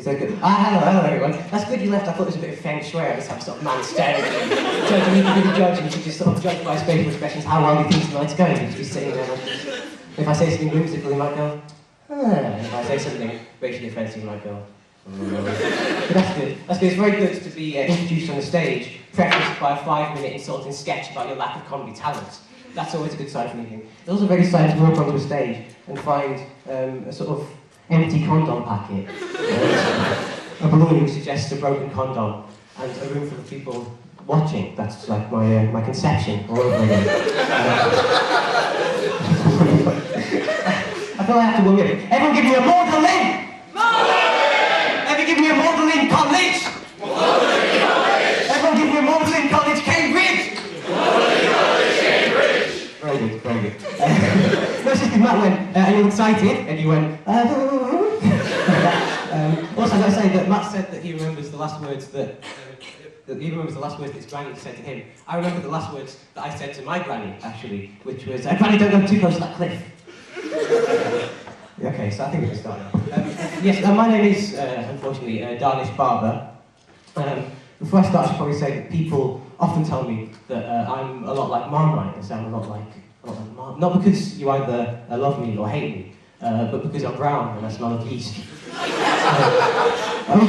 So good. Hello everyone. That's good you left. I thought it was a bit of feng shui. I just have sort of man staring at you. Judging, you can be the judge and you should just sort of judge by his facial expressions how well he thinks tonight's going. You should be sitting there like this. If I say something whimsical, he might go, If I say something racially offensive, he might go, But that's good. That's good. It's very good to be introduced on the stage, prefaced by a 5-minute insulting sketch about your lack of comedy talent. That's always a good sign for anything. It's also very exciting to walk onto a stage and find a sort of empty condom packet, a balloon which suggests a broken condom, and a room full of people watching. That's like my conception all over again. I feel I have to warm it. Everyone give me a Magdalene! Everyone give me a Magdalene College! Everyone give me a Magdalene College Cambridge! Very good, very good. No, it's just because Matt went, are you excited? And you went, Also, I've got to say that Matt said that he remembers the last words that he remembers the last words that his granny said to him. I remember the last words that I said to my granny, actually, which was, Granny, don't go too close to that cliff. Okay, so I think we can start now. Yes, my name is, unfortunately, Danish Barber. Before I start, I should probably say that people often tell me that I'm a lot like Marmite. I sound a lot like Marmite. Not because you either love me or hate me, but because I'm brown and I smell of yeast. Over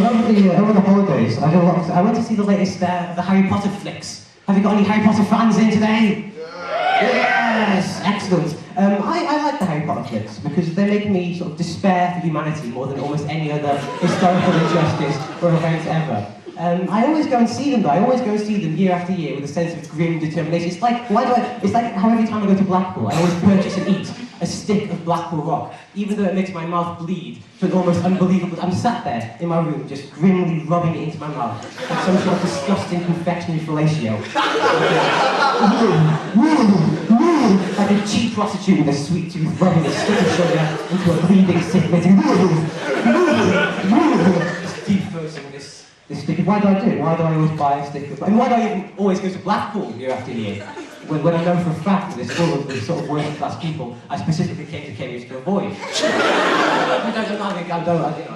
the holidays, I went to see the latest of the Harry Potter flicks. Have you got any Harry Potter fans in today? Yes! Excellent. I like the Harry Potter flicks because they make me sort of despair for humanity more than almost any other historical injustice or event ever. I always go and see them though. I always go and see them year after year with a sense of grim determination. It's like how every time I go to Blackpool, I always purchase and eat a stick of Blackpool rock, even though it makes my mouth bleed to an almost unbelievable. I'm sat there in my room, just grimly rubbing it into my mouth, like some sort of disgusting confectionery fellatio. Like a cheap prostitute with a sweet tooth rubbing a stick of sugar into a bleeding sick little. Deep throating this stick. Why do I do it? Why do I always buy a stick of... And why do I even always go to Blackpool year after year? When I know for a fact that it's full of the sort of working class people I specifically came to Cambridge to avoid. I'm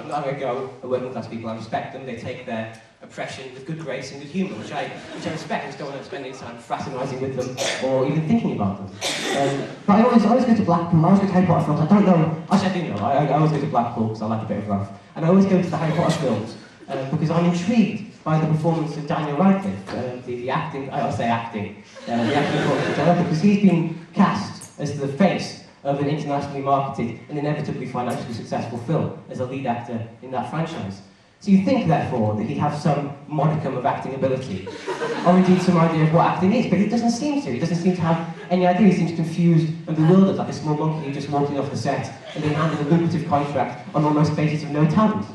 not going to go at working class people. I respect them. They take their oppression with good grace and good humour, which I respect. I just don't want to spend any time fraternising with them or even thinking about them. But I always go to Blackpool. I always go to Harry Potter films. I don't know. Actually, I do know. I always go to Blackpool because I like a bit of rough. And I always go to the Harry Potter films because I'm intrigued by the performance of Daniel Radcliffe, the acting, the acting performance of Daniel Radcliffe, because he's been cast as the face of an internationally marketed and inevitably financially successful film as a lead actor in that franchise. So you think, therefore, that he'd have some modicum of acting ability, or indeed some idea of what acting is, but he doesn't seem to. He doesn't seem to have any idea. He seems confused and bewildered, like a small monkey just walking off the set and being handed a lucrative contract on almost basis of no talent.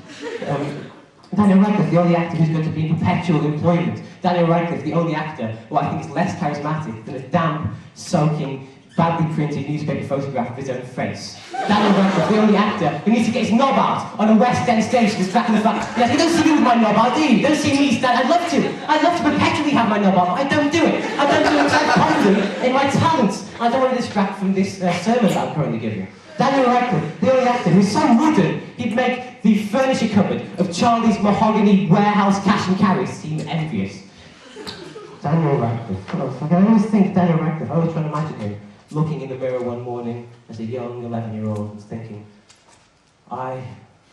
Daniel Radcliffe, the only actor who's going to be in perpetual employment. Daniel Radcliffe, the only actor who I think is less charismatic than a damp, soaking, badly printed newspaper photograph of his own face. Daniel Radcliffe, the only actor who needs to get his knob out on a West End stage to distract the fact, yes, you don't see me with my knob out, do you? You don't see me stand. I'd love to perpetually have my knob out, but I don't do it. I don't do it because I'm confident in my talents. I don't want to distract from this sermon that I'm currently giving. Daniel Radcliffe, the only actor who's so wooden, he'd make the furniture cupboard of Charlie's mahogany warehouse cash and carry seem envious. Daniel Radcliffe. I always think Daniel Radcliffe, I always try to imagine him looking in the mirror one morning as a young 11-year-old and thinking, I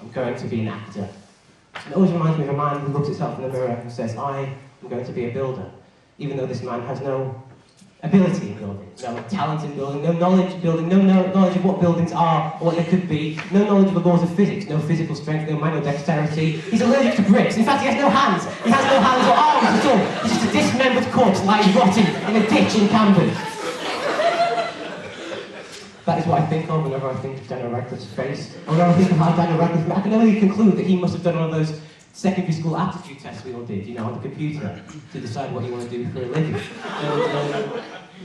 am going to be an actor. It always reminds me of a man who looks himself in the mirror and says, I am going to be a builder, even though this man has no ability in building, no talent in building, no knowledge in building, no knowledge of what buildings are or what they could be, no knowledge of the laws of physics, no physical strength, no manual dexterity. He's allergic to bricks. In fact, he has no hands. He has no hands or arms at all. He's just a dismembered corpse lying rotting in a ditch in Camden. That is what I think of whenever I think of Daniel Radcliffe's face. And whenever I think of how Daniel Radcliffe, I can only conclude that he must have done one of those secondary school aptitude tests we all did, you know, on the computer, to decide what you want to do for a living.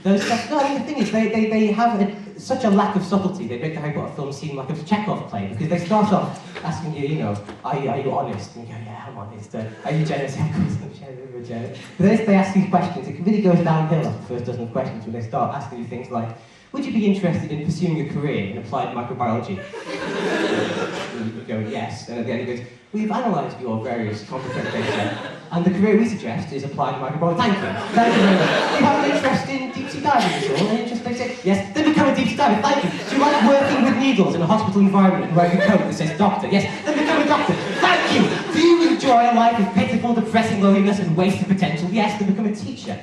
Those tests, no, I mean, the thing is, they have such a lack of subtlety. They make the Harry Potter film seem like a Chekhov play, because they start off asking you, you know, are you honest? And you go, yeah, I'm honest. Are you generous? Yeah, of course I'm generous. But then they ask these questions, it really goes downhill after the first dozen of questions when they start asking you things like, would you be interested in pursuing a career in applied microbiology? You go, yes. And at the end he goes, we've analysed your various complicated data, and the career we suggest is applied microbiology. Thank you. Thank you very much. Do you have an interest in deep sea diving at all? An interest, they say, yes. Then become a deep sea diver. Thank you. Do you like working with needles in a hospital environment and wearing a coat that says doctor? Yes. Then become a doctor. Thank you. Do you enjoy a life of pitiful, depressing loneliness and wasted potential? Yes. Then become a teacher.